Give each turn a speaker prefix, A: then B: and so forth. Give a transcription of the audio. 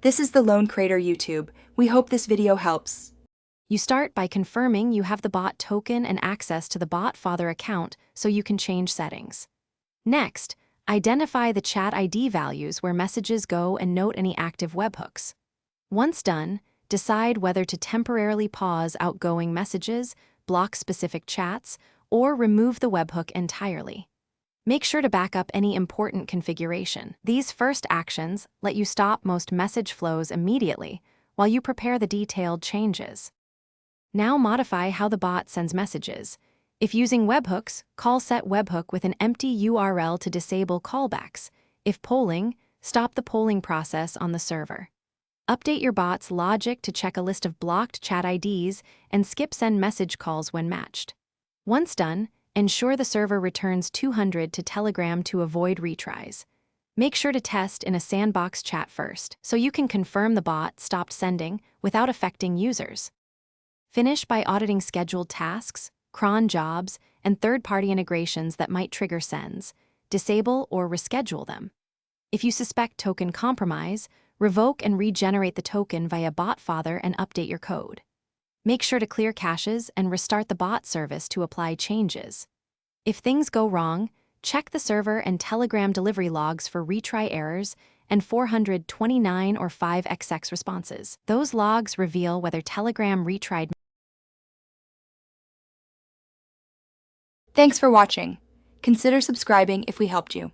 A: This is the Lone Creator YouTube. We hope this video helps.
B: You start by confirming you have the bot token and access to the bot father account so you can change settings. Next, identify the chat ID values where messages go and note any active webhooks. Once done, decide whether to temporarily pause outgoing messages, block specific chats, or remove the webhook entirely. Make sure to back up any important configuration. These first actions let you stop most message flows immediately while you prepare the detailed changes. Now modify how the bot sends messages. If using webhooks, call set webhook with an empty URL to disable callbacks. If polling, stop the polling process on the server. Update your bot's logic to check a list of blocked chat IDs and skip send message calls when matched. Once done, ensure the server returns 200 to Telegram to avoid retries. Make sure to test in a sandbox chat first, so you can confirm the bot stopped sending without affecting users. Finish by auditing scheduled tasks, cron jobs, and third-party integrations that might trigger sends. Disable or reschedule them. If you suspect token compromise, revoke and regenerate the token via botfather and update your code. Make sure to clear caches and restart the bot service to apply changes. If things go wrong, check the server and Telegram delivery logs for retry errors and 429 or 5xx responses. Those logs reveal whether Telegram retried.
A: Thanks for watching. Consider subscribing if we helped you.